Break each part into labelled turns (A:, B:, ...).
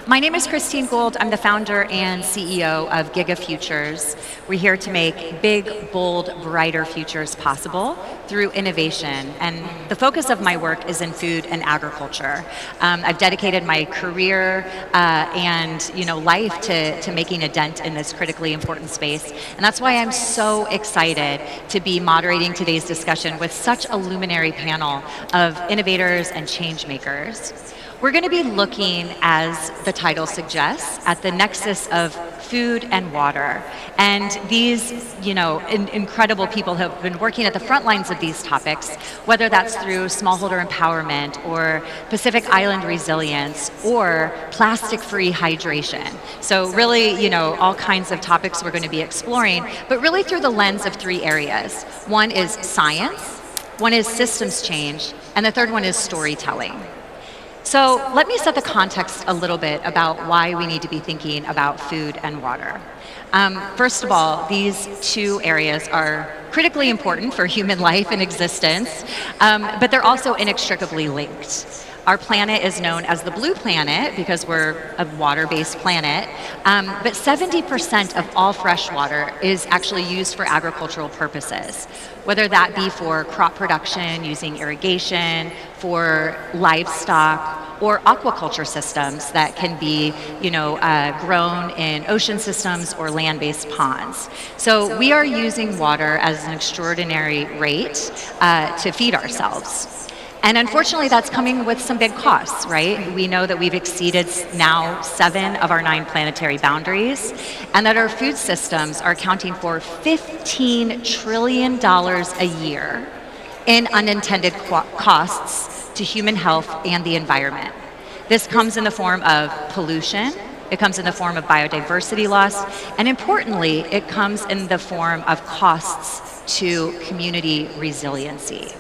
A: My name is Christine Gould. I'm the founder and CEO of GIGA Futures. We're here to make big, bold, brighter futures possible through innovation. And the focus of my work is in food and agriculture. I've dedicated my career and life to making a dent in this critically important space. And that's why I'm so excited to be moderating today's discussion with such a luminary panel of innovators and change makers. We're going to be looking, as the title suggests, at the nexus of food and water. And these, incredible people have been working at the front lines of these topics, whether that's through smallholder empowerment or Pacific Island resilience or plastic-free hydration. So really, all kinds of topics we're going to be exploring, but really through the lens of three areas. One is science, one is systems change, and the third one is storytelling. So let me set the context a little bit about why we need to be thinking about food and water. First of all, these two areas are critically important for human life and existence, but they're also inextricably linked. Our planet is known as the blue planet because we're a water-based planet, but 70% of all fresh water is actually used for agricultural purposes, whether that be for crop production using irrigation, for livestock, or aquaculture systems that can be grown in ocean systems or land-based ponds. So we are using water at an extraordinary rate to feed ourselves. And unfortunately, that's coming with some big costs, right? We know that we've exceeded now 7 of our 9 planetary boundaries, and that our food systems are accounting for $15 trillion a year in unintended costs to human health and the environment. This comes in the form of pollution, it comes in the form of biodiversity loss, and importantly, it comes in the form of costs to community resiliency.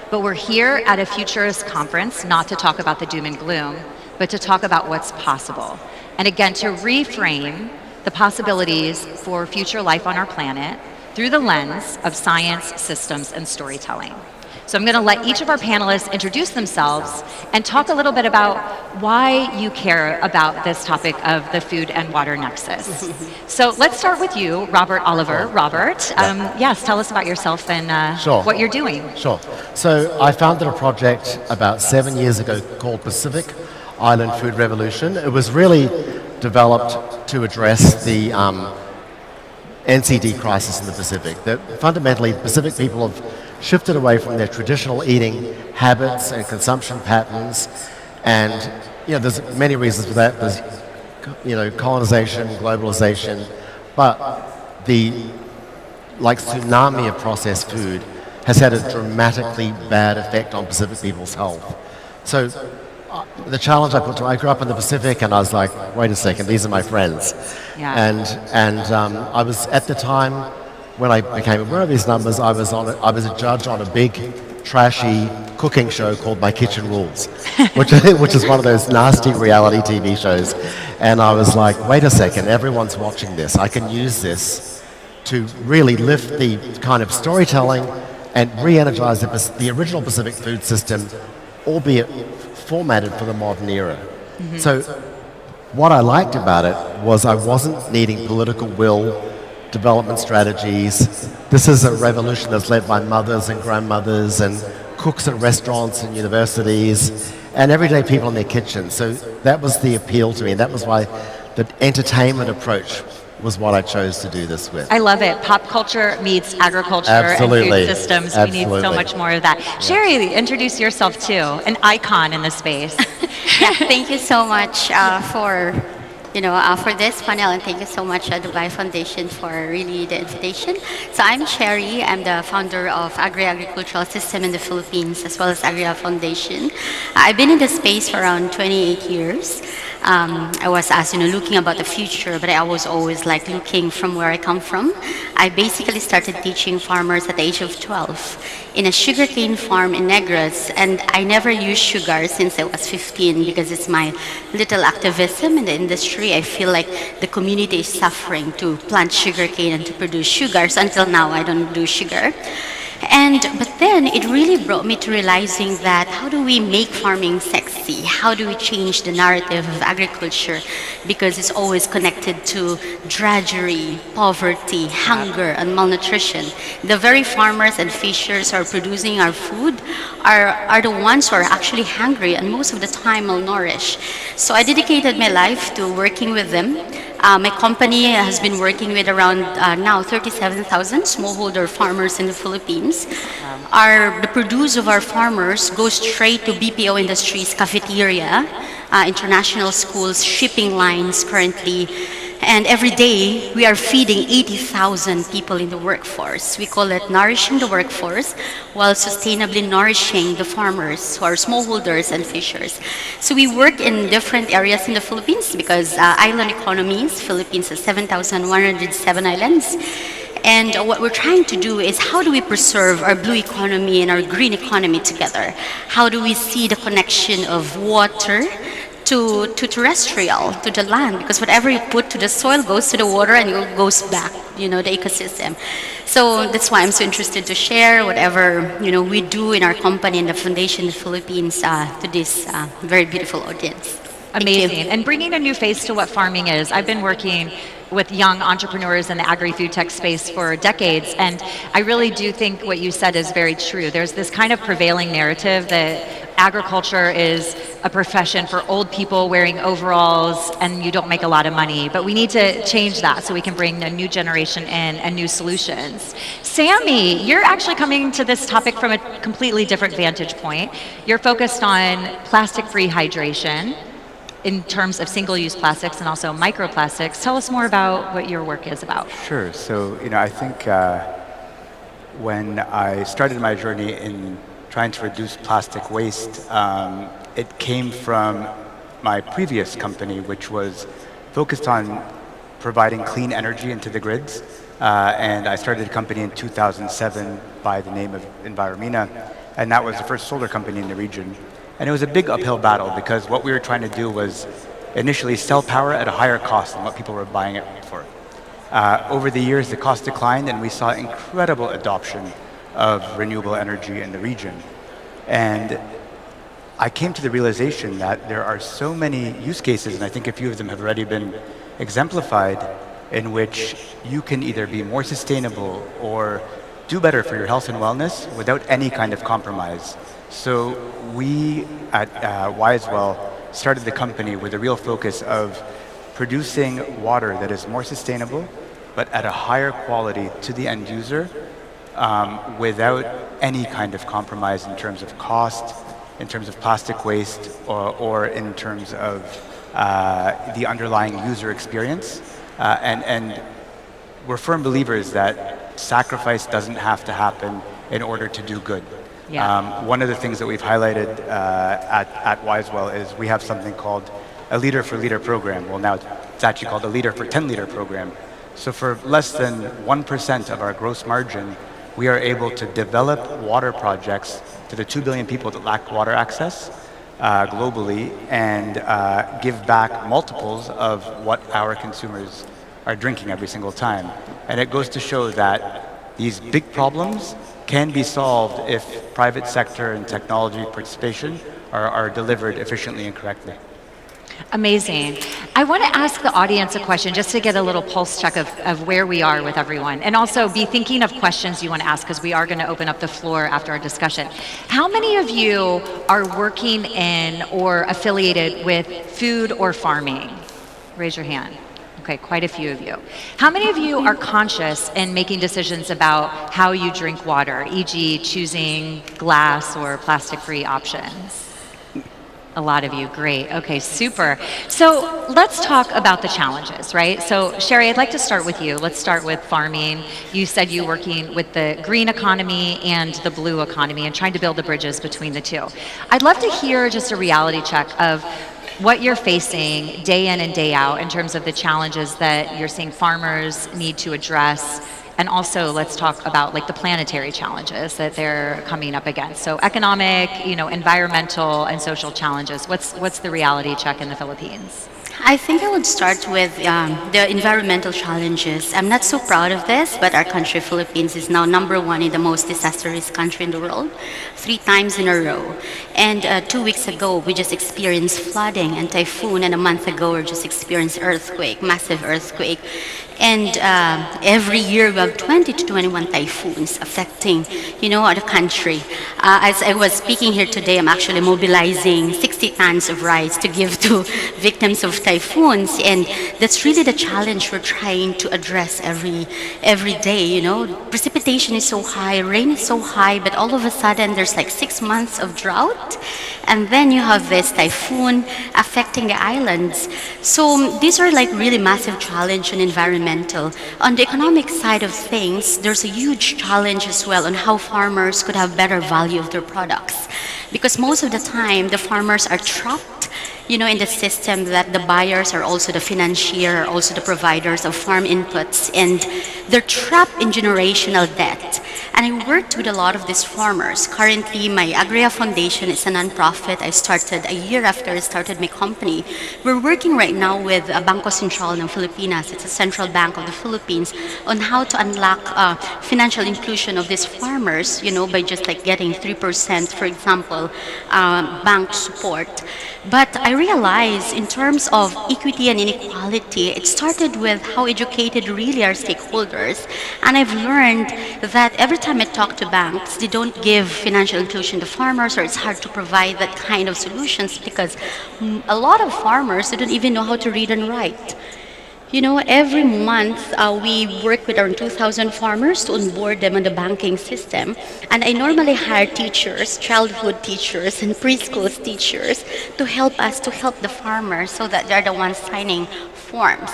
A: But we're here at a futurist conference not to talk about the doom and gloom, but to talk about what's possible. And again, to reframe the possibilities for future life on our planet through the lens of science, systems, and storytelling. So I'm going to let each of our panelists introduce themselves and talk a little bit about why you care about this topic of the food and water nexus. So let's start with you, Robert Oliver. Robert, yes, tell us about yourself and what you're doing.
B: Sure. So I founded a project about 7 years ago called Pacific Island Food Revolution. It was really developed to address the NCD crisis in the Pacific. That fundamentally, Pacific people have shifted away from their traditional eating habits and consumption patterns, and there's many reasons for that. There's colonization, globalization, but the tsunami of processed food has had a dramatically bad effect on Pacific people's health. So the challenge I grew up in the Pacific, and I was like, wait a second, these are my friends.
A: Yeah.
B: And I was, at the time when I became aware of these numbers, I was a judge on a big, trashy cooking show called My Kitchen Rules, which is one of those nasty reality TV shows. And I was like, wait a second, everyone's watching this. I can use this to really lift the kind of storytelling and re-energize the original Pacific food system, albeit formatted for the modern era. Mm-hmm. So what I liked about it was I wasn't needing political will, development strategies. This is a revolution that's led by mothers and grandmothers and cooks at restaurants and universities and everyday people in their kitchens. So that was the appeal to me. That was why the entertainment approach was what I chose to do this with.
A: I love it. Pop culture meets agriculture and food systems.
B: Absolutely.
A: We need so much more of that. Yeah. Cherrie, introduce yourself too, an icon in the space.
C: Yeah, thank you so much for this panel, and thank you so much, Dubai Foundation, for really the invitation. So I'm Cherrie. I'm the founder of Agrea Agricultural System in the Philippines, as well as Agrea Foundation. I've been in the space for around 28 years. I was asked, looking about the future, but I was always looking from where I come from. I basically started teaching farmers at the age of 12 in a sugarcane farm in Negros, and I never used sugar since I was 15 because it's my little activism in the industry. I feel like the community is suffering to plant sugarcane and to produce sugar, so until now I don't do sugar. But then it really brought me to realizing that how do we make farming sexy? How do we change the narrative of agriculture? Because it's always connected to drudgery, poverty, hunger, and malnutrition. The very farmers and fishers who are producing our food are the ones who are actually hungry and most of the time malnourished. So I dedicated my life to working with them. My company has been working with around now 37,000 smallholder farmers in the Philippines. The produce of our farmers goes straight to BPO industries, cafeteria, international schools, shipping lines currently. And every day, we are feeding 80,000 people in the workforce. We call it nourishing the workforce while sustainably nourishing the farmers who are smallholders and fishers. So we work in different areas in the Philippines because island economies, Philippines has 7,107 islands. And what we're trying to do is how do we preserve our blue economy and our green economy together? How do we see the connection of water to terrestrial, to the land, because whatever you put to the soil goes to the water and it goes back, the ecosystem. So that's why I'm so interested to share whatever, we do in our company and the foundation in the Philippines to this very beautiful audience.
A: Amazing. And bringing a new face to what farming is. I've been working with young entrepreneurs in the agri-food tech space for decades, and I really do think what you said is very true. There's this kind of prevailing narrative that agriculture is a profession for old people wearing overalls and you don't make a lot of money, but we need to change that so we can bring a new generation in and new solutions. Sami, you're actually coming to this topic from a completely different vantage point. You're focused on plastic-free hydration in terms of single-use plastics and also microplastics. Tell us more about what your work is about.
D: Sure. So, I think when I started my journey in trying to reduce plastic waste, it came from my previous company, which was focused on providing clean energy into the grids. And I started a company in 2007 by the name of Enviromina, and that was the first solar company in the region. And it was a big uphill battle because what we were trying to do was initially sell power at a higher cost than what people were buying it for. Over the years, the cost declined and we saw incredible adoption of renewable energy in the region. And I came to the realization that there are so many use cases, and I think a few of them have already been exemplified, in which you can either be more sustainable or do better for your health and wellness without any kind of compromise. So we at Wisewell started the company with a real focus of producing water that is more sustainable, but at a higher quality to the end user without any kind of compromise in terms of cost, in terms of plastic waste, or in terms of the underlying user experience. And we're firm believers that sacrifice doesn't have to happen in order to do good.
A: Yeah.
D: One of the things that we've highlighted at Wisewell is we have something called a Leader for Leader program. Well, now it's actually called a Leader for 10 Liter program. So for less than 1% of our gross margin, we are able to develop water projects to the 2 billion people that lack water access globally and give back multiples of what our consumers are drinking every single time. And it goes to show that these big problems can be solved if private sector and technology participation are delivered efficiently and correctly.
A: Amazing. I want to ask the audience a question just to get a little pulse check of where we are with everyone, and also be thinking of questions you want to ask because we are going to open up the floor after our discussion. How many of you are working in or affiliated with food or farming? Raise your hand. Okay, quite a few of you. How many of you are conscious in making decisions about how you drink water, e.g. choosing glass or plastic-free options? A lot of you, great. Okay, super. So let's talk about the challenges, right? So Cherrie, I'd like to start with you. Let's start with farming. You said you're working with the green economy and the blue economy and trying to build the bridges between the two. I'd love to hear just a reality check of what you're facing day in and day out in terms of the challenges that you're seeing farmers need to address. And also, let's talk about like the planetary challenges that they're coming up against. So economic, environmental and social challenges. What's the reality check in the Philippines?
C: I think I would start with the environmental challenges. I'm not so proud of this, but our country, Philippines, is now #1 in the most disastrous country in the world, 3 times in a row. And 2 weeks ago, we just experienced flooding and typhoon, and a month ago, we just experienced earthquake, massive earthquake. And every year we have 20 to 21 typhoons affecting, the country. As I was speaking here today, I'm actually mobilizing 60 tons of rice to give to victims of typhoons, and that's really the challenge we're trying to address every day. Precipitation is so high, rain is so high, but all of a sudden there's like 6 months of drought, and then you have this typhoon affecting the islands. So these are like really massive challenge on environmental. On the economic side of things, there's a huge challenge as well on how farmers could have better value of their products. Because most of the time, the farmers are trapped in the system that the buyers are also the financier, also the providers of farm inputs, and they're trapped in generational debt. And I worked with a lot of these farmers. Currently, my Agrea Foundation is a nonprofit I started a year after I started my company. We're working right now with Bangko Sentral ng Filipinas. It's a central bank of the Philippines on how to unlock financial inclusion of these farmers, by just like getting 3%, for example, bank support. But I realized in terms of equity and inequality, it started with how educated really are stakeholders. And I've learned that every time I talk to banks, they don't give financial inclusion to farmers, or it's hard to provide that kind of solutions because a lot of farmers, they don't even know how to read and write. Every month we work with around 2,000 farmers to onboard them on the banking system. And I normally hire teachers, childhood teachers, and preschool teachers to help us to help the farmers so that they're the ones signing forms.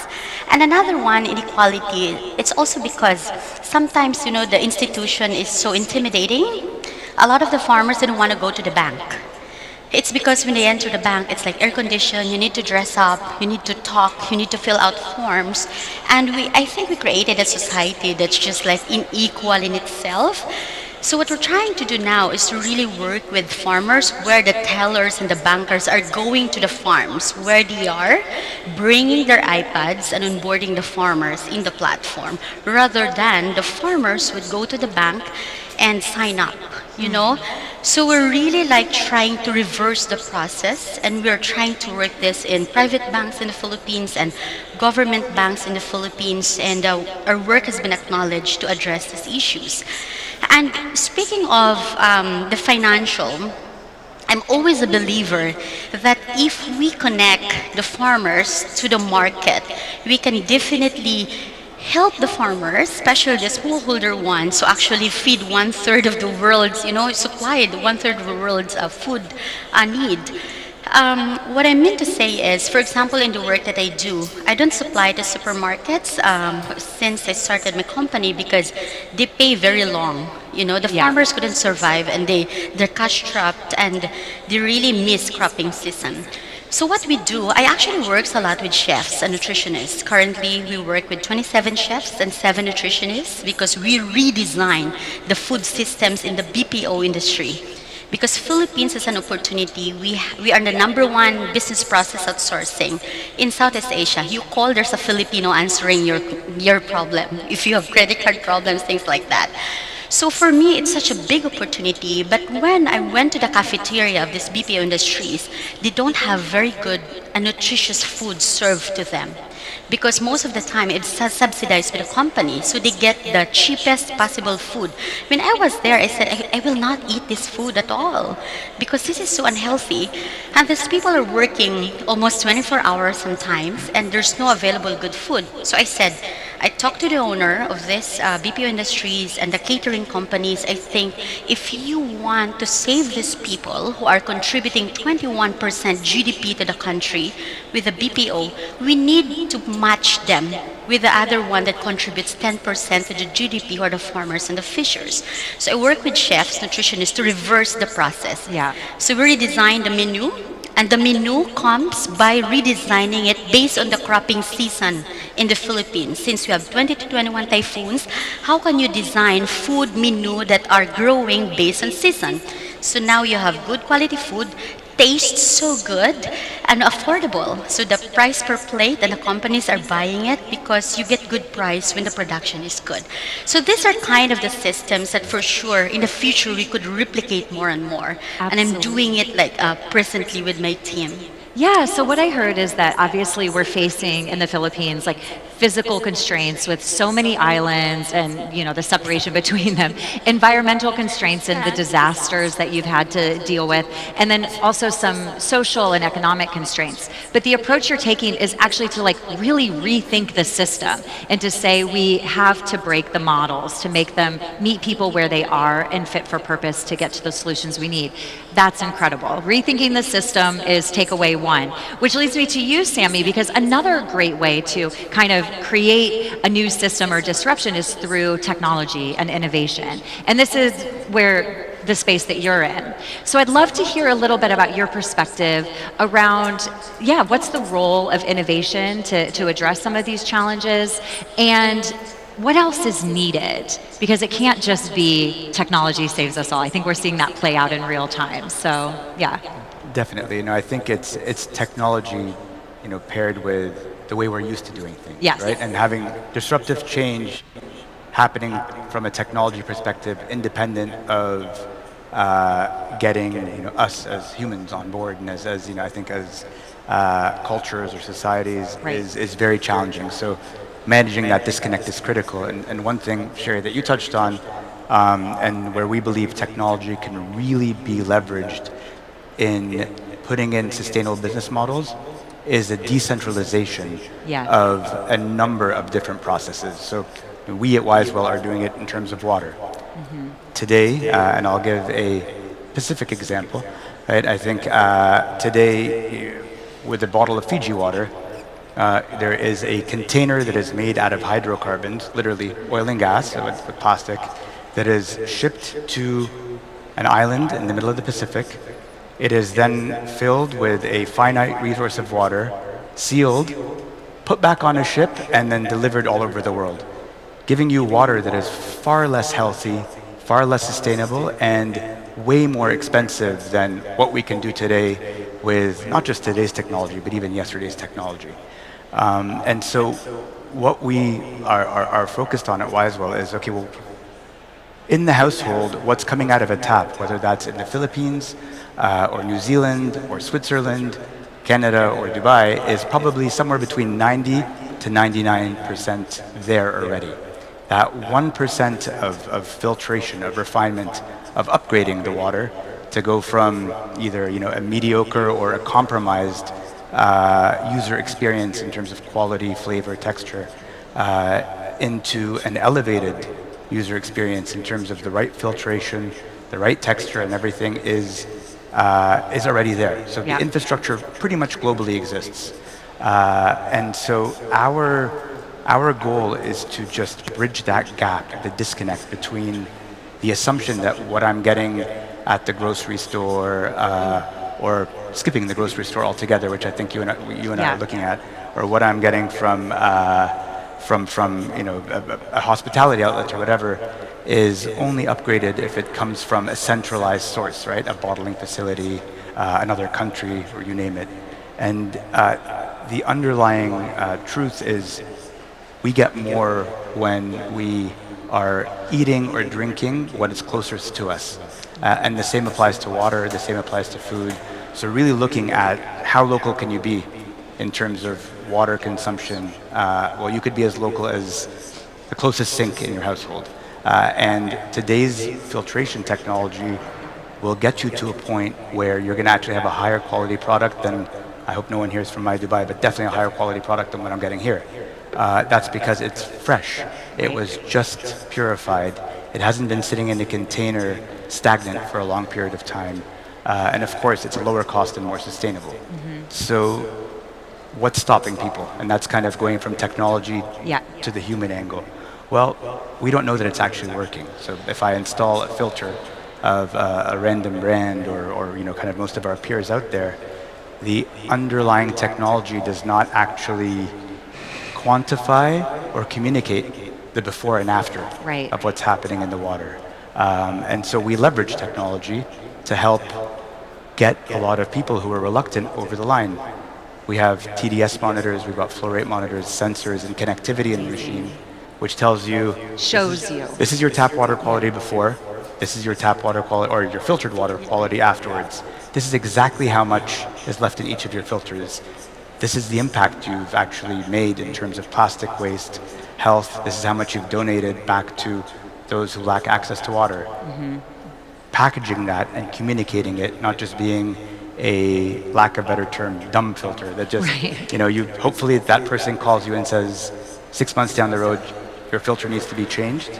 C: And another one, inequality, it's also because sometimes, the institution is so intimidating. A lot of the farmers didn't want to go to the bank. It's because when they enter the bank, it's like air conditioned, you need to dress up, you need to talk, you need to fill out forms. And I think we created a society that's just like unequal in itself. So what we're trying to do now is to really work with farmers where the tellers and the bankers are going to the farms, where they are, bringing their iPads and onboarding the farmers in the platform, rather than the farmers would go to the bank and sign up. So we're really like trying to reverse the process, and we're trying to work this in private banks in the Philippines and government banks in the Philippines, and our work has been acknowledged to address these issues. And speaking of the financial, I'm always a believer that if we connect the farmers to the market, we can definitely help the farmers, especially the smallholder ones, to actually feed 1/3 of the world's, supply, the 1/3 of the world's food need. What I mean to say is, for example, in the work that I do, I don't supply to supermarkets since I started my company because they pay very long. The farmers couldn't survive, and they're cash trapped, and they really miss cropping season. So what we do, I actually work a lot with chefs and nutritionists. Currently, we work with 27 chefs and 7 nutritionists because we redesign the food systems in the BPO industry. Because Philippines is an opportunity, we are the #1 business process outsourcing in Southeast Asia. You call, there's a Filipino answering your problem. If you have credit card problems, things like that. So for me, it's such a big opportunity. But when I went to the cafeteria of these BPO industries, they don't have very good and nutritious food served to them. Because most of the time it's subsidized by the company, so they get the cheapest possible food. When I was there, I said, I will not eat this food at all because this is so unhealthy. And these people are working almost 24 hours sometimes, and there's no available good food. So I said, I talked to the owner of this BPO industries and the catering companies. I think if you want to save these people who are contributing 21% GDP to the country with the BPO, we need to match them with the other one that contributes 10% to the GDP, who are the farmers and the fishers. So I work with chefs, nutritionists to reverse the process.
A: Yeah.
C: So we redesigned the menu, and the menu comes by redesigning it based on the cropping season in the Philippines. Since we have 20 to 21 typhoons, how can you design food menu that are growing based on season? So now you have good quality food, tastes so good and affordable. So the price per plate, and the companies are buying it because you get good price when the production is good. So these are kind of the systems that for sure in the future we could replicate more and more. And I'm doing it like presently with my team.
A: Yeah, so what I heard is that obviously we're facing in the Philippines like physical constraints with so many islands and the separation between them, environmental constraints and the disasters that you've had to deal with, and then also some social and economic constraints. But the approach you're taking is actually to like really rethink the system and to say we have to break the models to make them meet people where they are and fit for purpose to get to the solutions we need. That's incredible. Rethinking the system is takeaway one, which leads me to you, Sami, because another great way to kind of create a new system or disruption is through technology and innovation. And this is where the space that you're in. So I'd love to hear a little bit about your perspective around, what's the role of innovation to address some of these challenges, and what else is needed? Because it can't just be technology saves us all. I think we're seeing that play out in real time. So, yeah.
D: Definitely. I think it's technology, paired with the way we're used to doing things,
A: Yes.
D: right? And having disruptive change happening from a technology perspective, independent of getting us as humans on board, and as I think as cultures or societies
A: Right.
D: is very challenging. So managing that disconnect is critical. And one thing, Cherrie, that you touched on, and where we believe technology can really be leveraged in putting in sustainable business models is a decentralization of a number of different processes. So we at Wisewell are doing it in terms of water. Today, and I'll give a specific example, right? I think today, with a bottle of Fiji water, there is a container that is made out of hydrocarbons, literally oil and gas, so with plastic, that is shipped to an island in the middle of the Pacific. It is then filled with a finite resource of water, sealed, put back on a ship, and then delivered all over the world, giving you water that is far less healthy, far less sustainable, and way more expensive than what we can do today with not just today's technology, but even yesterday's technology. And so what we are focused on at Wisewell is, okay, well, in the household, what's coming out of a tap, whether that's in the Philippines, or New Zealand, or Switzerland, Canada, or Dubai, is probably somewhere between 90 to 99% there already. That 1% of filtration, of refinement, of upgrading the water to go from either a mediocre or a compromised user experience in terms of quality, flavor, texture, into an elevated user experience in terms of the right filtration, the right texture, and everything is already there. So the infrastructure pretty much globally exists. And so our goal is to just bridge that gap, the disconnect between the assumption that what I'm getting at the grocery store, or skipping the grocery store altogether, which I think you and I are looking at, or what I'm getting from a hospitality outlet or whatever, is only upgraded if it comes from a centralized source, right? A bottling facility, another country, or you name it. And the underlying truth is we get more when we are eating or drinking what is closest to us. And the same applies to water, the same applies to food. So really looking at how local can you be in terms of water consumption. Well, you could be as local as the closest sink in your household. And today's filtration technology will get you to a point where you're going to actually have a higher quality product than, I hope no one here is from my Dubai, but definitely a higher quality product than what I'm getting here. That's because it's fresh. It was just purified. It hasn't been sitting in a container stagnant for a long period of time. And of course, it's lower cost and more sustainable. So what's stopping people? And that's kind of going from technology to the human angle. Well, we don't know that it's actually working. So if I install a filter of a random brand or kind of most of our peers out there, the underlying technology does not actually quantify or communicate the before and after of what's happening in the water. And so we leverage technology to help get a lot of people who are reluctant over the line. We have TDS monitors, we've got flow rate monitors, sensors, and connectivity in the machine, which tells you,
A: Shows you.
D: this is your tap water quality before, this is your tap water quality, or your filtered water quality afterwards. This is exactly how much is left in each of your filters. This is the impact you've actually made in terms of plastic waste, health. This is how much you've donated back to those who lack access to water. Packaging that and communicating it, not just being a, lack of better term, dumb filter that just, you hopefully that person calls you and says, 6 months down the road, your filter needs to be changed.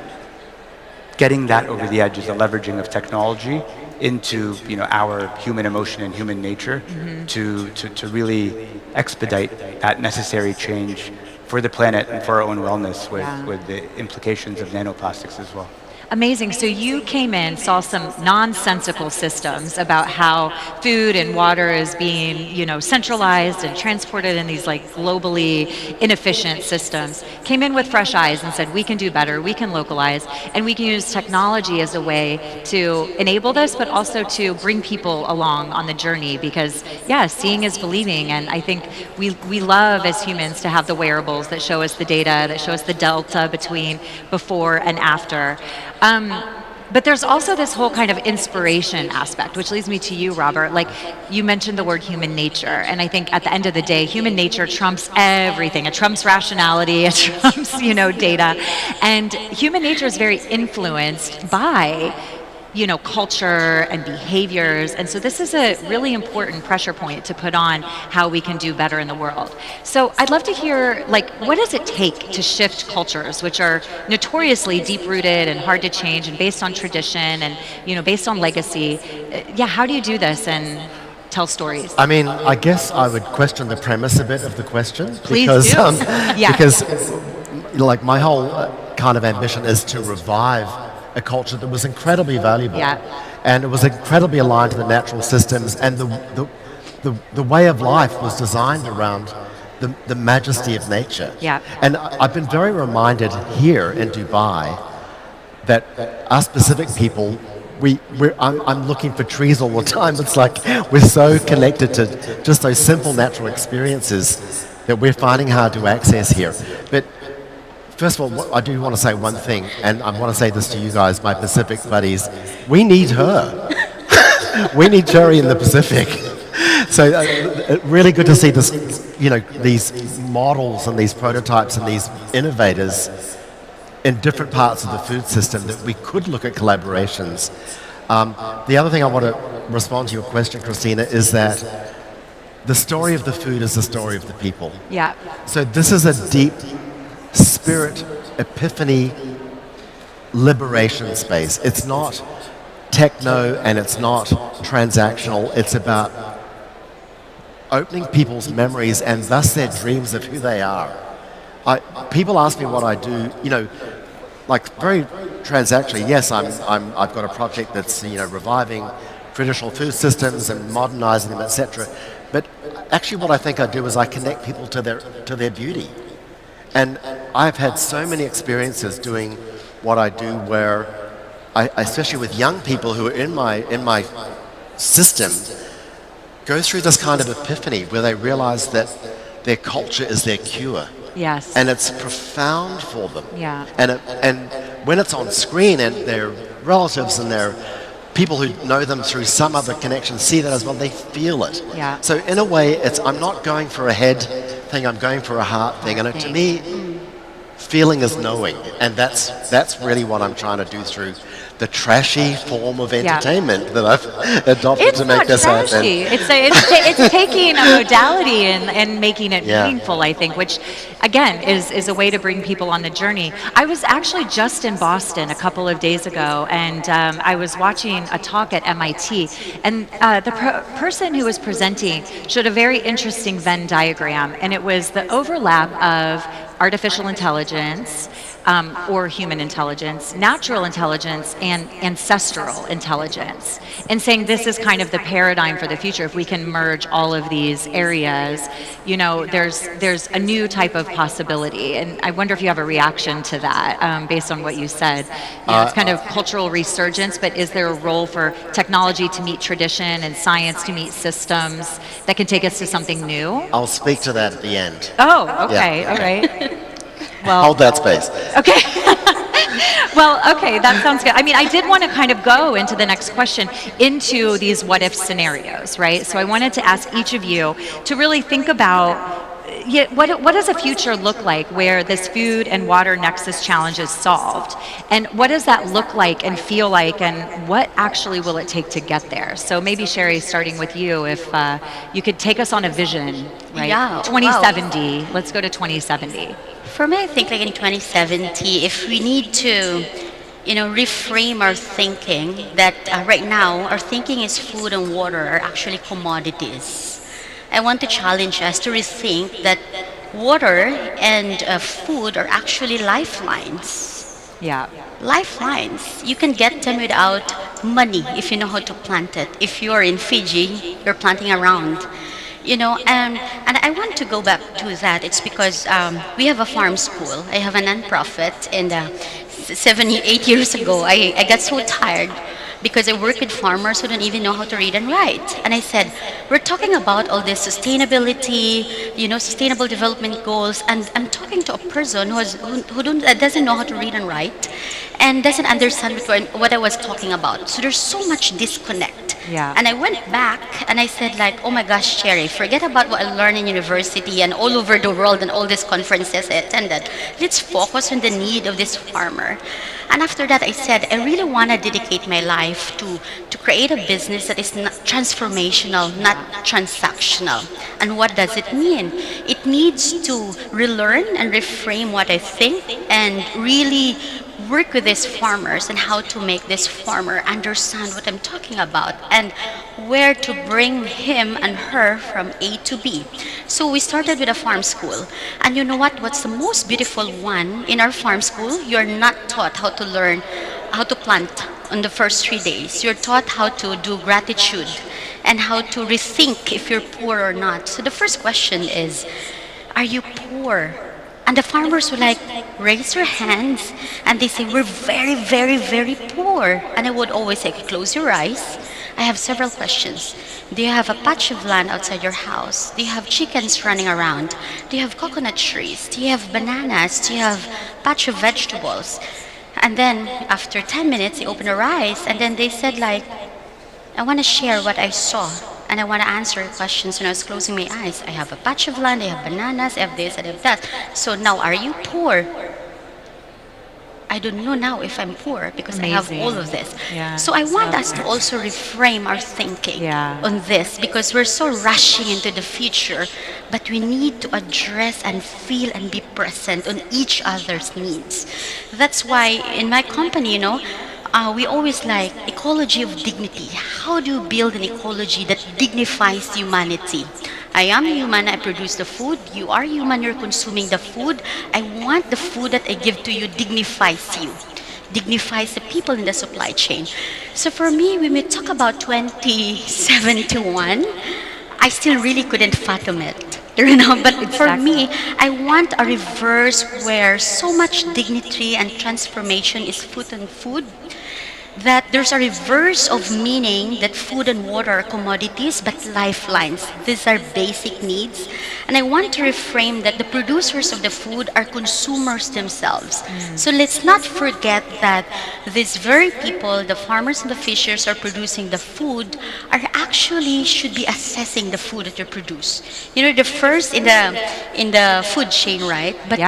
D: Getting that over the edge is a leveraging of technology into our human emotion and human nature to really expedite that necessary change for the planet and for our own wellness with the implications of nanoplastics as well.
A: Amazing. So you came in, saw some nonsensical systems about how food and water is being, centralized and transported in these globally inefficient systems. Came in with fresh eyes and said, we can do better, we can localize, and we can use technology as a way to enable this, but also to bring people along on the journey because, seeing is believing. And I think we love as humans to have the wearables that show us the data, that show us the delta between before and after. But there's also this whole kind of inspiration aspect, which leads me to you, Robert. You mentioned the word human nature, and I think at the end of the day, human nature trumps everything. It trumps rationality, it trumps, data. And human nature is very influenced by culture and behaviors. And so this is a really important pressure point to put on how we can do better in the world. So I'd love to hear, what does it take to shift cultures, which are notoriously deep-rooted and hard to change and based on tradition and, based on legacy? How do you do this and tell stories?
B: I mean, I guess I would question the premise a bit of the question.
A: Please
B: because,
A: do.
B: Because, my whole kind of ambition is to revive a culture that was incredibly valuable, and it was incredibly aligned to the natural systems, and the way of life was designed around the majesty of nature. And I've been very reminded here in Dubai that us Pacific people, I'm looking for trees all the time. It's like we're so connected to just those simple natural experiences that we're finding hard to access here. But first of all, I do want to say one thing, and I want to say this to you guys, my Pacific buddies. We need her. We need Cherrie in the Pacific. So really good to see this, these models and these prototypes and these innovators in different parts of the food system that we could look at collaborations. The other thing I want to respond to your question, Christina, is that the story of the food is the story of the people. So this is a deep spirit, epiphany, liberation space. It's not techno and it's not transactional. It's about opening people's memories and thus their dreams of who they are. People ask me what I do, very transactionally. Yes, I've got a project that's reviving traditional food systems and modernizing them, etc. But actually, what I think I do is I connect people to their beauty. And I've had so many experiences doing what I do where, especially with young people who are in my system, go through this kind of epiphany where they realize that their culture is their cure. And it's profound for them. And when it's on screen and their relatives and their people who know them through some other connection see that as well, they feel it. So in a way, I'm not going for a head thing, I'm going for a heart thing. And to me, feeling is knowing. And that's really what I'm trying to do through the trashy form of entertainment that I've adopted to make this happen.
A: It's taking a modality and making it meaningful, I think, which again is a way to bring people on the journey. I was actually just in Boston a couple of days ago, and I was watching a talk at MIT, and the person who was presenting showed a very interesting Venn diagram, and it was the overlap of artificial intelligence, or human intelligence, natural intelligence, and ancestral intelligence, and saying this is kind of the paradigm for the future. If we can merge all of these areas, there's a new type of possibility. And I wonder if you have a reaction to that based on what you said. It's kind of cultural resurgence, but is there a role for technology to meet tradition and science to meet systems that can take us to something new?
B: I'll speak to that at the end.
A: Oh, okay,
B: Yeah.
A: all right. Well,
B: Hold that space.
A: okay. Well, okay, that sounds good. I mean, I did want to kind of go into the next question, into these what-if scenarios, right? So I wanted to ask each of you to really think about, what does a future look like where this food and water nexus challenge is solved? And what does that look like and feel like, and what actually will it take to get there? So maybe, Cherrie, starting with you, if you could take us on a vision, right?
C: Yeah,
A: 2070, let's go to 2070.
C: For me, I think like in 2070, if we need to, reframe our thinking, that right now our thinking is food and water are actually commodities. I want to challenge us to rethink that water and food are actually lifelines.
A: Yeah.
C: Lifelines. You can get them without money if you know how to plant it. If you're in Fiji, you're planting around. And I want to go back to that. It's because we have a farm school. I have a nonprofit, and 8 years ago, I got so tired because I work with farmers who don't even know how to read and write. And I said, we're talking about all this sustainability, sustainable development goals, and I'm talking to a person who doesn't know how to read and write and doesn't understand what I was talking about. So there's so much disconnect.
A: Yeah.
C: And I went back and I said like, oh my gosh, Cherrie, forget about what I learned in university and all over the world and all these conferences I attended. Let's focus on the need of this farmer. And after that, I said, I really want to dedicate my life to create a business that is not transformational, not transactional. And what does it mean? It needs to relearn and reframe what I think and really work with these farmers and how to make this farmer understand what I'm talking about and where to bring him and her from A to B. So we started with a farm school. And you know what? What's the most beautiful one in our farm school? You're not taught how to learn how to plant on the first 3 days. You're taught how to do gratitude and how to rethink if you're poor or not. So the first question is, are you poor? And the farmers would like raise their hands and they say, we're very, very, very poor. And I would always say, close your eyes. I have several questions. Do you have a patch of land outside your house? Do you have chickens running around? Do you have coconut trees? Do you have bananas? Do you have a patch of vegetables? And then after 10 minutes, they opened their eyes and then they said like, I want to share what I saw. And I want to answer your questions when I was closing my eyes. I have a patch of land, I have bananas, I have this, I have that. So now, are you poor? I don't know now if I'm poor because I have all of this.
A: Yeah,
C: so I want us to also reframe our thinking
A: Yeah.
C: on this because we're so rushing into the future, but we need to address and feel and be present on each other's needs. That's why in my company, we always like ecology of dignity. How do you build an ecology that dignifies humanity? I am human, I produce the food. You are human, you're consuming the food. I want the food that I give to you dignifies you, dignifies the people in the supply chain. So for me, when we talk about 2071, I still really couldn't fathom it. But for me, I want a reverse where so much dignity and transformation is put on food, that there's a reverse of meaning that food and water are commodities but lifelines. These are basic needs. And I want to reframe that the producers of the food are consumers themselves. So let's not forget that these very people, the farmers and the fishers are producing the food, are actually should be assessing the food that they produce. The first in the food chain, right? But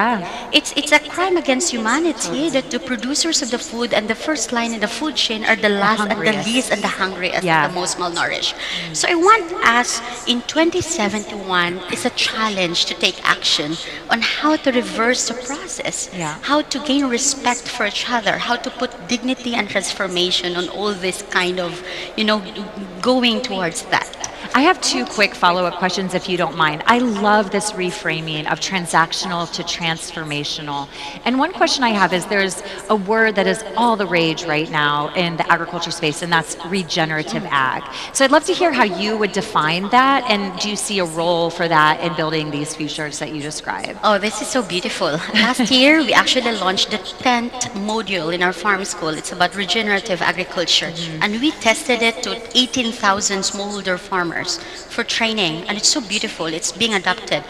C: it's a crime against humanity that the producers of the food and the first line in the food chain are the last and the least and the hungriest and the most malnourished. So I want us in 2071 is a challenge to take action on how to reverse the process, how to gain respect for each other, how to put dignity and transformation on all this kind of, going towards that.
A: I have two quick follow-up questions, if you don't mind. I love this reframing of transactional to transformational. And one question I have is there's a word that is all the rage right now in the agriculture space, and that's regenerative ag. So I'd love to hear how you would define that, and do you see a role for that in building these futures that you described?
C: Oh, this is so beautiful. Last year, we actually launched the 10th module in our farm school. It's about regenerative agriculture. And we tested it to 18,000 smallholder farmers for training. And it's so beautiful. It's being adopted.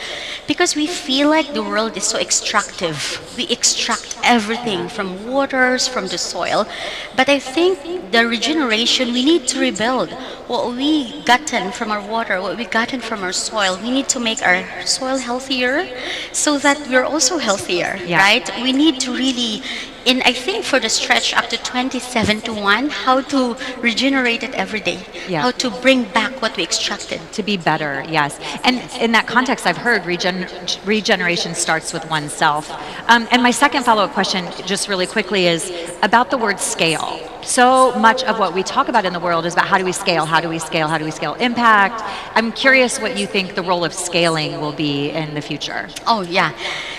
C: Because we feel like the world is so extractive. We extract everything from waters, from the soil. But I think the regeneration, we need to rebuild what we gotten from our water, what we gotten from our soil. We need to make our soil healthier so that we're also healthier, right? We need to really, I think for the stretch up to 27-1, how to regenerate it every day, how to bring back what we extracted.
A: To be better, yes. And in that context, I've heard regeneration starts with oneself. And my second follow-up question, just really quickly, is about the word scale. So much of what we talk about in the world is about how do we scale, how do we scale, how do we scale impact. I'm curious what you think the role of scaling will be in the future.
C: Oh, yeah.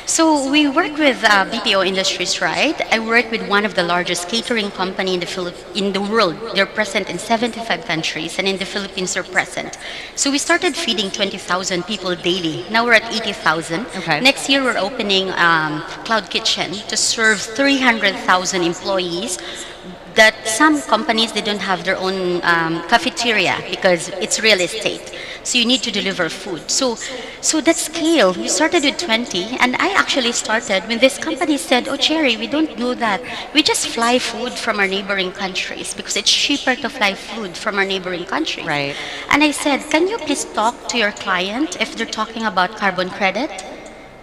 C: So we work with BPO industries, right? I work with one of the largest catering company in the world. They're present in 75 countries, and in the Philippines they're present. So we started feeding 20,000 people daily. Now we're at 80,000.
A: Okay.
C: Next year we're opening Cloud Kitchen to serve 300,000 employees. That some companies, they don't have their own cafeteria because it's real estate. So you need to deliver food. So that scale, we started with 20, and I actually started when this company said, oh, Cherrie, we don't do that. We just fly food from our neighboring countries because it's cheaper to fly food from our neighboring countries.
A: Right.
C: And I said, can you please talk to your client if they're talking about carbon credit?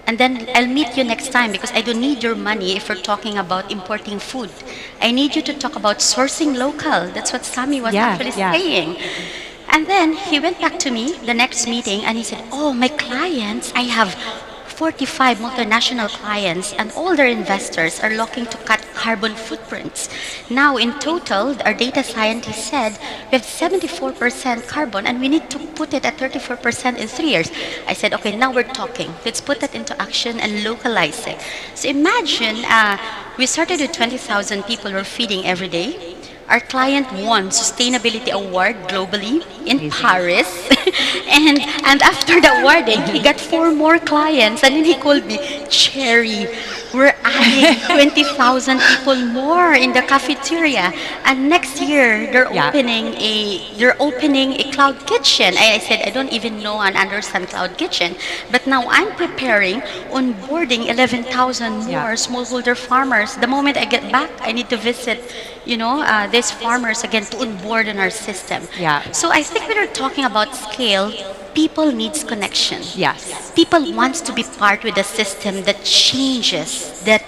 C: And then I'll meet you next time because I don't need your money if we're talking about importing food. I need you to talk about sourcing local. That's what Sami was actually saying. And then he went back to me the next meeting and he said, oh, my clients, I have 45 multinational clients, and all their investors are looking to cut carbon footprints. Now, in total, our data scientist said we have 74% carbon, and we need to put it at 34% in 3 years. I said, okay, now we're talking. Let's put that into action and localize it. So imagine we started with 20,000 people we're feeding every day. Our client won Sustainability Award globally in Paris. and after the awarding, he got 4 more clients. And then he called me, Cherrie, we're adding 20,000 people more in the cafeteria. And next year, they're opening a cloud kitchen. I said, I don't even know and understand cloud kitchen. But now I'm preparing onboarding 11,000 more smallholder farmers. The moment I get back, I need to visit, these farmers again to onboard in our system. So I think when we're talking about scale, people needs connection.
A: Yes.
C: People wants to be part with a system that changes, that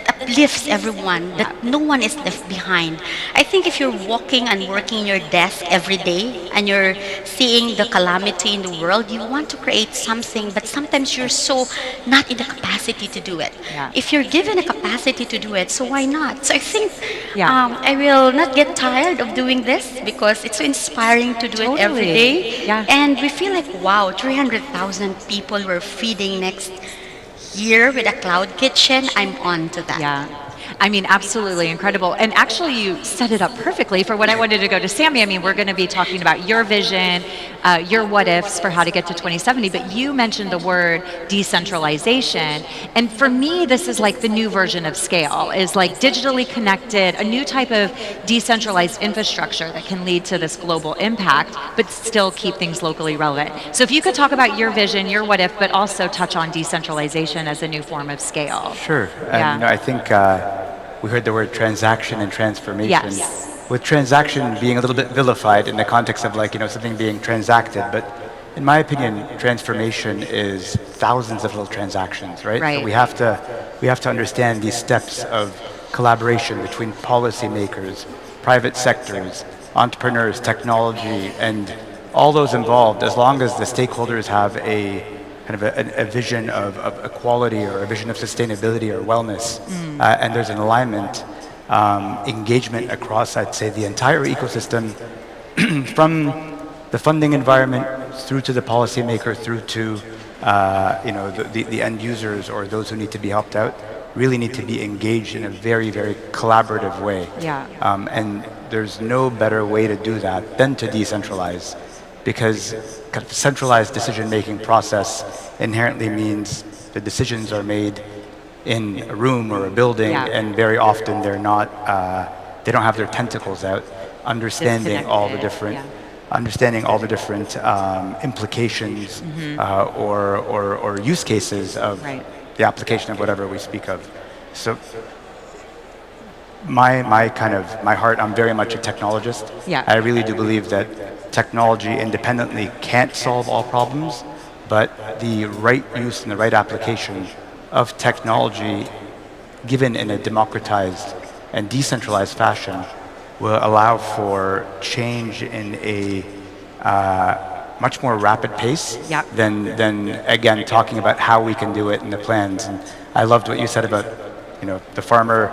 C: uplifts everyone, that no one is left behind. I think if you're walking and working your desk every day and you're seeing the calamity in the world, you want to create something, but sometimes you're so not in the capacity to do it. If you're given a capacity to do it, so why not? So I think I will not get tired of doing this because it's so inspiring to do it every day. And we feel like, wow, 300,000 people we're feeding next year with a cloud kitchen. I'm on to that.
A: I mean, absolutely incredible. And actually, you set it up perfectly for when I wanted to go to Sami. I mean, we're going to be talking about your vision, your what ifs for how to get to 2070, but you mentioned the word decentralization. And for me, this is like the new version of scale, is like digitally connected, a new type of decentralized infrastructure that can lead to this global impact, but still keep things locally relevant. So if you could talk about your vision, your what if, but also touch on decentralization as a new form of scale.
D: Sure. And I think we heard the word transaction and transformation. With transaction being a little bit vilified in the context of something being transacted, but in my opinion, transformation is thousands of little transactions, right? So we have to understand these steps of collaboration between policymakers, private sectors, entrepreneurs, technology, and all those involved, as long as the stakeholders have a kind of a vision of equality or a vision of sustainability or wellness, and there's an alignment, engagement across, I'd say, the entire ecosystem, from the funding environment through to the policymaker, through to the end users or those who need to be helped out, really need to be engaged in a very, very collaborative way.
A: Yeah.
D: And there's no better way to do that than to decentralize, because kind of centralized decision-making process inherently means the decisions are made in a room or a building, and very often they're not, they don't have their tentacles out, understanding all the different, implications or use cases of the application of whatever we speak of. So my heart, I'm very much a technologist. I really do believe that technology independently can't solve all problems, but the right use and the right application of technology given in a democratized and decentralized fashion will allow for change in a much more rapid pace than again talking about how we can do it in the plans. And I loved what you said about the farmer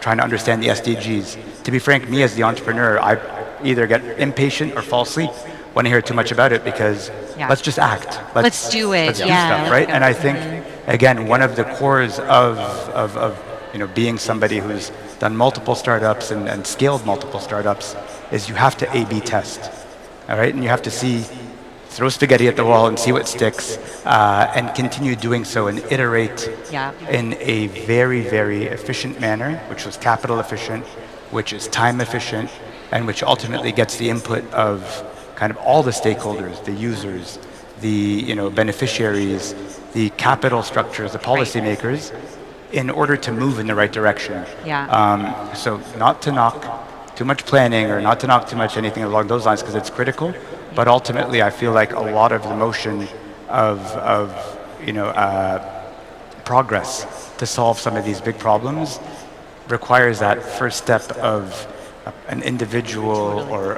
D: trying to understand the SDGs. To be frank, me as the entrepreneur, I either get impatient or fall asleep when I hear too much about it, because let's just act.
A: Let's do it.
D: Let's do stuff, right? And I think again, one of the cores of being somebody who's done multiple startups and scaled multiple startups is you have to A/B test, all right? And you have to throw spaghetti at the wall and see what sticks, and continue doing so and iterate in a very, very efficient manner, which was capital efficient, which is time efficient, and which ultimately gets the input of kind of all the stakeholders, the users, the beneficiaries, the capital structures, the policymakers, in order to move in the right direction. So not to knock too much planning or not to knock too much anything along those lines, because it's critical. But ultimately, I feel like a lot of the motion of progress to solve some of these big problems requires that first step of an individual or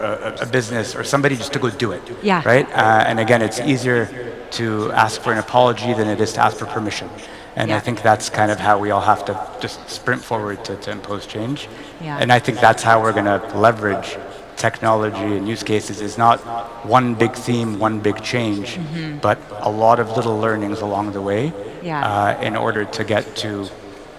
D: a business or somebody just to go do it. Right? And again, it's easier to ask for an apology than it is to ask for permission. And I think that's kind of how we all have to just sprint forward to impose change. And I think that's how we're going to leverage technology and use cases, is not one big theme, one big change, but a lot of little learnings along the way in order to get to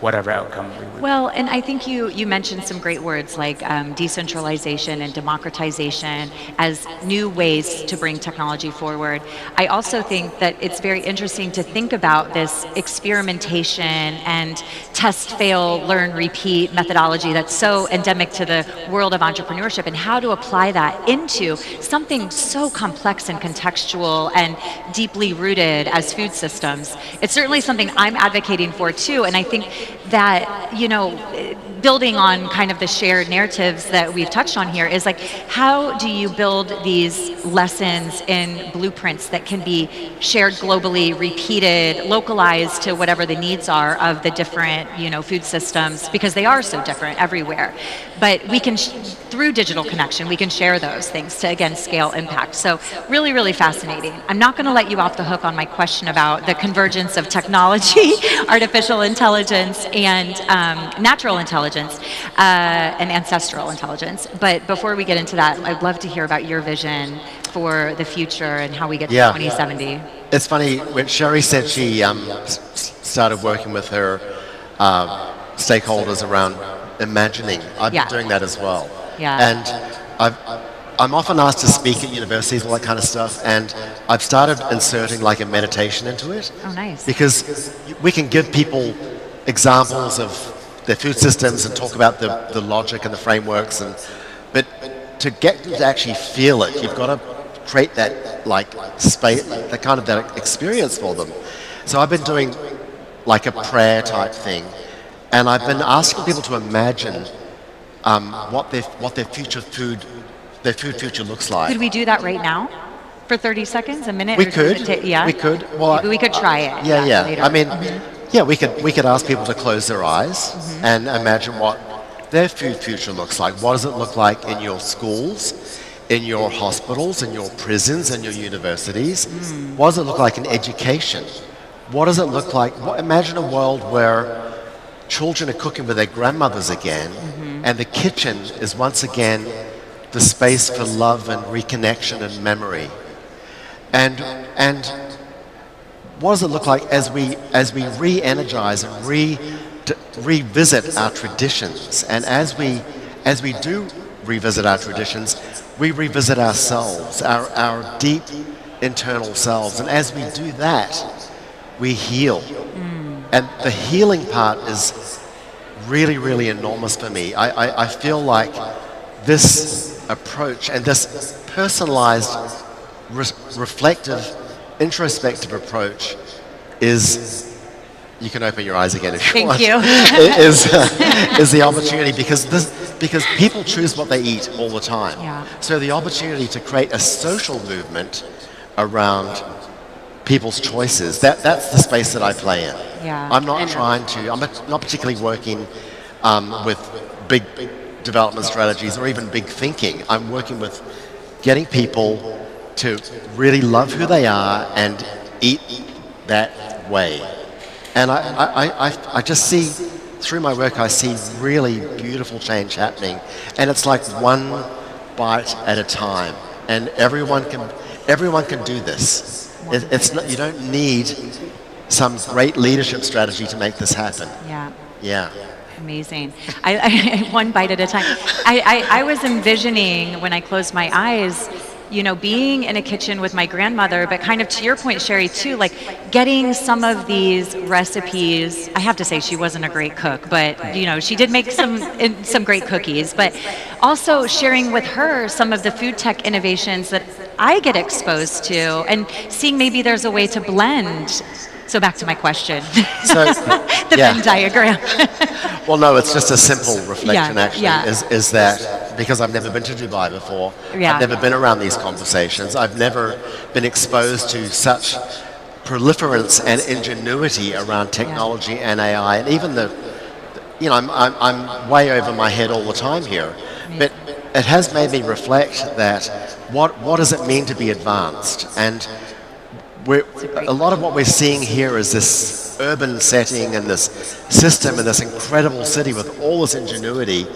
D: whatever outcome we would.
A: Well, and I think you mentioned some great words like decentralization and democratization as new ways to bring technology forward. I also think that it's very interesting to think about this experimentation and test, fail, learn, repeat methodology that's so endemic to the world of entrepreneurship, and how to apply that into something so complex and contextual and deeply rooted as food systems. It's certainly something I'm advocating for too, and I think that, building on kind of the shared narratives that we've touched on here, is like, how do you build these lessons in blueprints that can be shared globally, repeated, localized to whatever the needs are of the different, food systems, because they are so different everywhere. But we can, through digital connection, we can share those things to, again, scale impact. So really, really fascinating. I'm not going to let you off the hook on my question about the convergence of technology, artificial intelligence, and natural intelligence, and ancestral intelligence. But before we get into that, I'd love to hear about your vision for the future and how we get to 2070.
B: It's funny, when Cherrie said she started working with her stakeholders around imagining, I've been doing that as well. And I'm often asked to speak at universities, all that kind of stuff, and I've started inserting like a meditation into it.
A: Oh, nice.
B: Because we can give people examples of their food systems and talk about the logic and the frameworks, but to get them to actually feel it, you've got to create that space, that experience for them. So I've been doing like a prayer type thing, and I've been asking people to imagine what their food future looks like.
A: Could we do that right now? For 30 seconds, a minute?
B: We could.
A: We
B: could. Well,
A: maybe we could try it.
B: Later. I mean, we could ask people to close their eyes and imagine what their food future looks like. What does it look like in your schools, in your hospitals, in your prisons, in your universities? What does it look like in education? What does it look like? Imagine a world where children are cooking with their grandmothers again, and the kitchen is once again the space for love and reconnection and memory. And what does it look like as we re-energize and revisit our traditions? And as we do revisit our traditions, we revisit ourselves, our deep internal selves. And as we do that, we heal. And the healing part is really, really enormous for me. I feel like this approach and this personalized, reflective, introspective approach is, you can open your eyes again if you want.
A: Thank you.
B: is the opportunity because people choose what they eat all the time.
A: Yeah.
B: So the opportunity to create a social movement around people's choices, that's the space that I play in.
A: Yeah.
B: I'm not not particularly working with big development strategies or even big thinking. I'm working with getting people to really love who they are and eat that way. And I just see, through my work, I see really beautiful change happening. And it's like one bite at a time. And everyone can do this. It's not, you don't need some great leadership strategy to make this happen.
A: Yeah.
B: Yeah.
A: Amazing. One bite at a time. I was envisioning when I closed my eyes, being in a kitchen with my grandmother, but kind of to your point, Cherrie, too, like getting some of these recipes. I have to say she wasn't a great cook, but she did make some great cookies, but also sharing with her some of the food tech innovations that I get exposed to and seeing maybe there's a way to blend. So back to my question.
B: So,
A: the Venn diagram.
B: Well, no, it's just a simple reflection, actually,
A: yeah.
B: is that because I've never been to Dubai before,
A: Yeah.
B: I've never been around these conversations, I've never been exposed to such proliferance and ingenuity around technology and AI, and even I'm way over my head all the time here, but it has made me reflect that what does it mean to be advanced? And a lot of what we're seeing here is this urban setting and this system and this incredible city with all this ingenuity.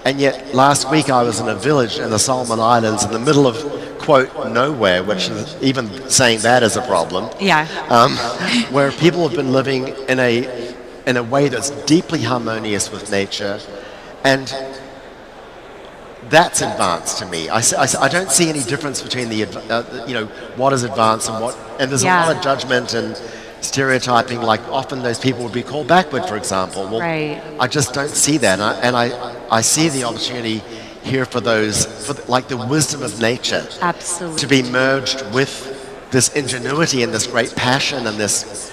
B: And yet last week I was in a village in the Solomon Islands in the middle of, quote, nowhere, which is, even saying that is a problem.
A: Yeah.
B: Where people have been living in a way that's deeply harmonious with nature. And that's advanced to me. I don't see any difference between what is advanced and what, and there's a lot of judgment and stereotyping, like often those people would be called backward, for example. Well,
A: right.
B: I just don't see that, and I see the opportunity here for like the wisdom of nature.
A: Absolutely.
B: To be merged with this ingenuity and this great passion and this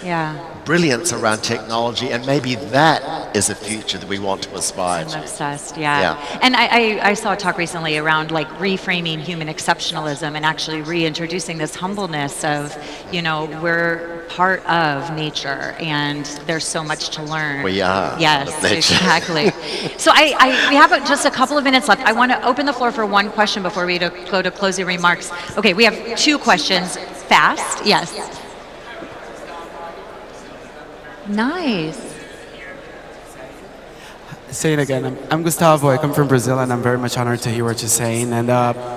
B: brilliance around technology, and maybe that is a future that we want to aspire to.
A: I'm obsessed, yeah. And I saw a talk recently around like reframing human exceptionalism and actually reintroducing this humbleness of, we're part of nature and there's so much to learn.
B: We are.
A: Yes,
B: of nature.
A: Exactly. So we have just a couple of minutes left. I want to open the floor for one question before we go to closing remarks. Okay, we have two questions. Fast, yes. Nice.
E: Say it again. I'm Gustavo. I come from Brazil, and I'm very much honored to hear what you're saying. And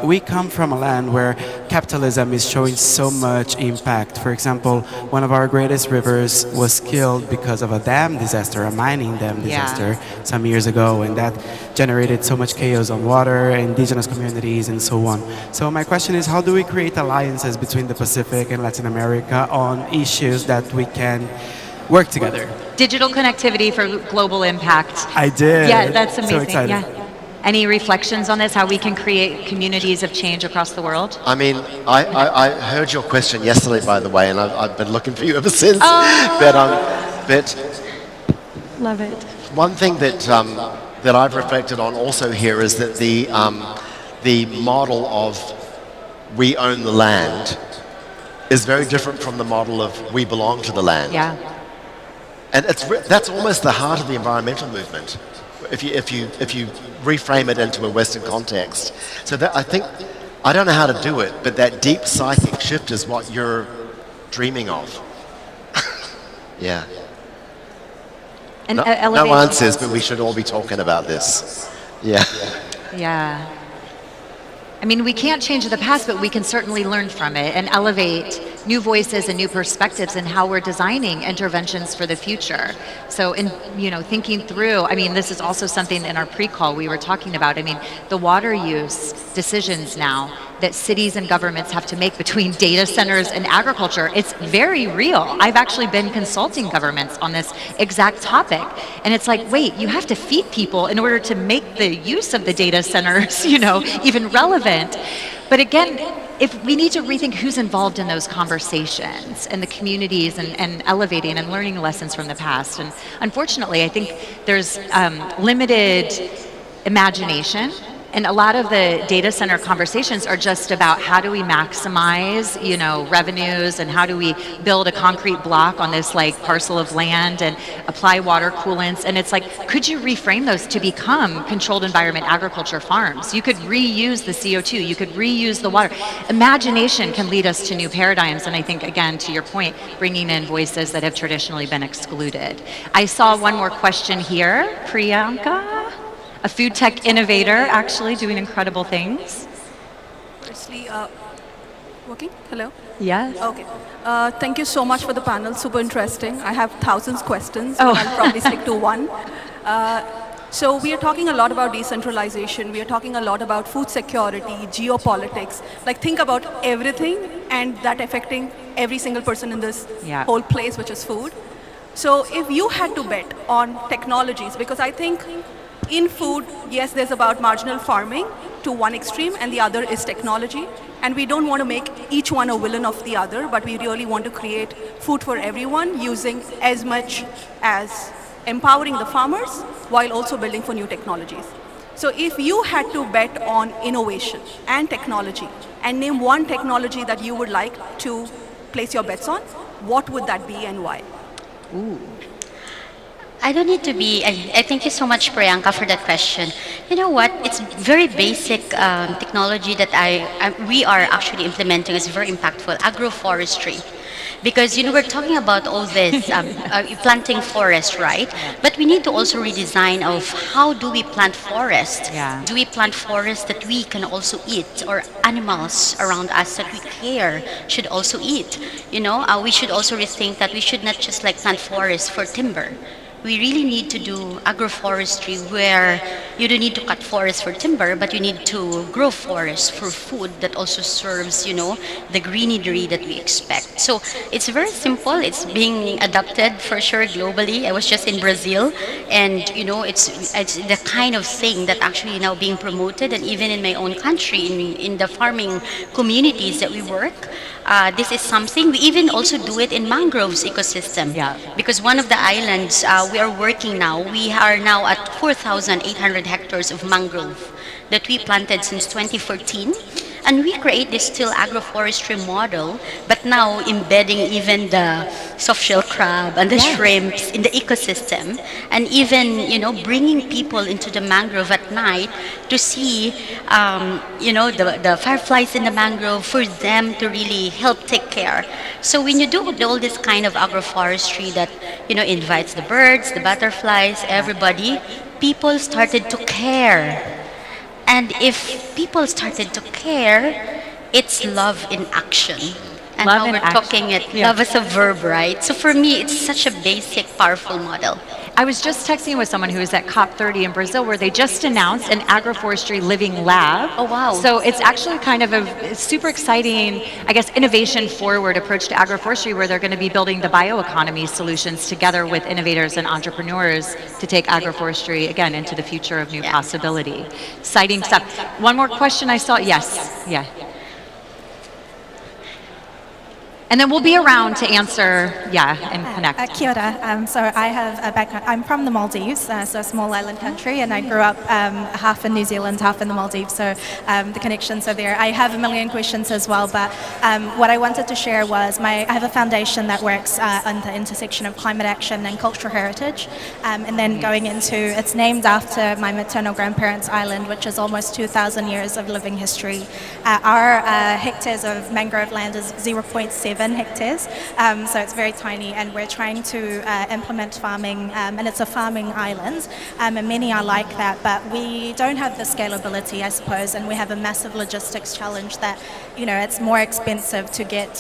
E: we come from a land where capitalism is showing so much impact. For example, one of our greatest rivers was killed because of a dam disaster, a mining dam disaster, some years ago, and that generated so much chaos on water, indigenous communities, and so on. So my question is, how do we create alliances between the Pacific and Latin America on issues that we can work together?
A: Digital connectivity for global impact.
E: I did.
A: Yeah, that's amazing.
E: So excited.
A: Yeah. Any reflections on this, how we can create communities of change across the world?
B: I mean, I heard your question yesterday, by the way, and I've been looking for you ever since.
A: Oh.
B: But
A: Love it.
B: one thing that I've reflected on also here is that the model of we own the land is very different from the model of we belong to the land.
A: Yeah.
B: And that's almost the heart of the environmental movement, if you reframe it into a Western context. So that I don't know how to do it, but that deep psychic shift is what you're dreaming of. Yeah.
A: And
B: No
A: elevation.
B: answers, but we should all be talking about this. Yeah.
A: Yeah. I mean, we can't change the past, but we can certainly learn from it and elevate new voices and new perspectives in how we're designing interventions for the future. So in, thinking through, I mean, this is also something in our pre-call we were talking about. I mean, the water use decisions now that cities and governments have to make between data centers and agriculture, it's very real. I've actually been consulting governments on this exact topic. And it's like, wait, you have to feed people in order to make the use of the data centers, even relevant. But again, if we need to rethink who's involved in those conversations and the communities and elevating and learning lessons from the past. And unfortunately, I think there's limited imagination. And a lot of the data center conversations are just about how do we maximize, revenues, and how do we build a concrete block on this parcel of land and apply water coolants. And it's like, could you reframe those to become controlled environment agriculture farms? You could reuse the CO2, you could reuse the water. Imagination can lead us to new paradigms. And I think, again, to your point, bringing in voices that have traditionally been excluded. I saw one more question here, Priyanka. A food tech innovator, actually doing incredible things.
F: Firstly, working? Hello?
A: Yes.
F: Okay. Thank you so much for the panel. Super interesting. I have thousands of questions,
A: Oh.
F: but I'll probably stick to one. So we are talking a lot about decentralization. We are talking a lot about food security, geopolitics. Think about everything and that affecting every single person in this
A: Yeah.
F: whole place, which is food. So if you had to bet on technologies, because I think in food, yes, there's about marginal farming to one extreme, and the other is technology. And we don't want to make each one a villain of the other, but we really want to create food for everyone using as much as empowering the farmers while also building for new technologies. So if you had to bet on innovation and technology and name one technology that you would like to place your bets on, what would that be and why?
A: Ooh.
C: I don't need to be, I thank you so much, Priyanka, for that question. You know what, it's very basic technology that we are actually implementing. Is very impactful, agroforestry. Because, we're talking about all this planting forest, right? But we need to also redesign of how do we plant forest?
A: Yeah.
C: Do we plant forest that we can also eat, or animals around us that we care should also eat? We should also rethink that we should not just plant forests for timber. We really need to do agroforestry where you don't need to cut forests for timber, but you need to grow forests for food that also serves, the greenery that we expect. So it's very simple. It's being adopted for sure globally. I was just in Brazil, and it's the kind of thing that actually now being promoted, and even in my own country, in the farming communities that we work. This is something we even also do it in mangroves ecosystem.
A: Yeah.
C: Because one of the islands we are working now, we are now at 4,800 hectares of mangrove that we planted since 2014. And we create this still agroforestry model, but now embedding even the soft shell crab and the shrimps in the ecosystem, and even bringing people into the mangrove at night to see the fireflies in the mangrove, for them to really help take care. So when you do all this kind of agroforestry that invites the birds, the butterflies, everybody, people started to care. And if people started to care, it's love in action. And
A: Love
C: now
A: in
C: we're
A: action.
C: talking it,
A: Yeah.
C: love as a verb, right? So for me, it's such a basic, powerful model.
A: I was just texting with someone who was at COP30 in Brazil, where they just announced an agroforestry living lab.
C: Oh, wow.
A: So it's actually kind of a super exciting, I guess, innovation forward approach to agroforestry, where they're going to be building the bioeconomy solutions together with innovators and entrepreneurs to take agroforestry, again, into the future of new possibility. Exciting stuff. One more question I saw. Yes. Yeah. And then we'll be around to answer, and connect.
G: Kia ora. So I have a background. I'm from the Maldives, so a small island country, and I grew up half in New Zealand, half in the Maldives, so the connections are there. I have a million questions as well, but what I wanted to share was I have a foundation that works on the intersection of climate action and cultural heritage, and then going into, it's named after my maternal grandparents' island, which is almost 2,000 years of living history. Our hectares of mangrove land is 0.7 7 hectares, so it's very tiny, and we're trying to implement farming, and it's a farming island, and many are like that, but we don't have the scalability, I suppose, and we have a massive logistics challenge that, it's more expensive to get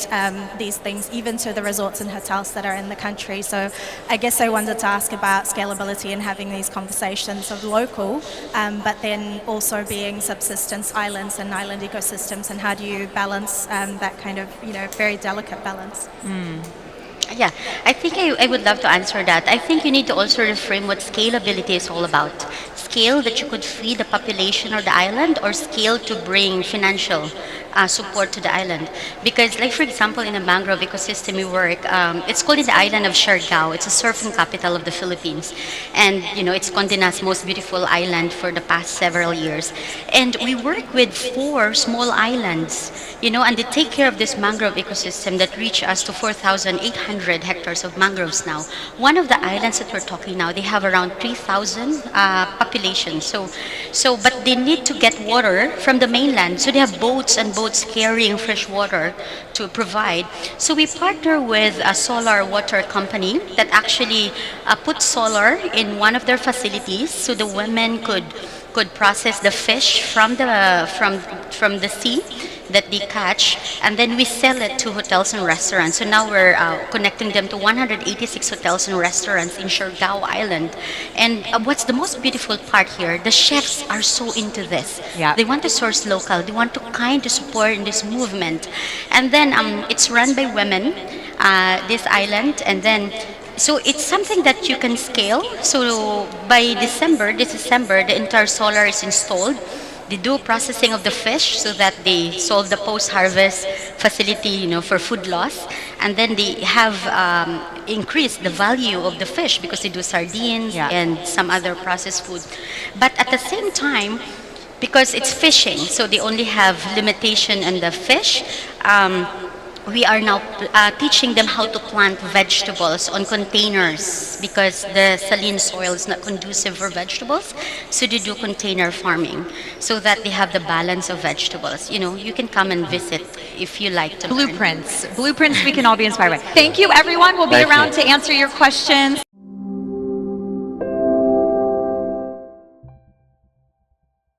G: these things, even to the resorts and hotels that are in the country. So I guess I wanted to ask about scalability and having these conversations of local, but then also being subsistence islands and island ecosystems, and how do you balance that kind of, very delicate balance?
C: Yeah, I think I would love to answer that. I think you need to also reframe what scalability is all about. Scale that you could feed the population or the island, or scale to bring financial support to the island. Because, like for example, in a mangrove ecosystem we work, it's called the island of Siargao. It's a surfing capital of the Philippines. And, it's Condé Nast's most beautiful island for the past several years. And we work with 4 small islands, and they take care of this mangrove ecosystem that reach us to 4,800 hectares of mangroves now. One of the islands that we're talking now, they have around 3,000 population. But they need to get water from the mainland. So they have boats and boats carrying fresh water to provide. So we partner with a solar water company that actually put solar in one of their facilities, so the women could process the fish from the sea that they catch, and then we sell it to hotels and restaurants. So now we're connecting them to 186 hotels and restaurants in Siargao Island. And what's the most beautiful part here, the chefs are so into this.
A: Yeah.
C: They want to source local. They want to kind of support in this movement. And then it's run by women, this island, and then so it's something that you can scale. So by this December, the entire solar is installed. They do processing of the fish so that they solve the post-harvest facility, for food loss. And then they have increased the value of the fish because they do sardines and some other processed food. But at the same time, because it's fishing, so they only have limitation on the fish, we are now teaching them how to plant vegetables on containers because the saline soil is not conducive for vegetables. So they do container farming so that they have the balance of vegetables. You can come and visit if you like to learn.
A: Blueprints we can all be inspired by. Thank you, everyone. We'll be
B: Thank
A: around
B: you.
A: to answer your questions.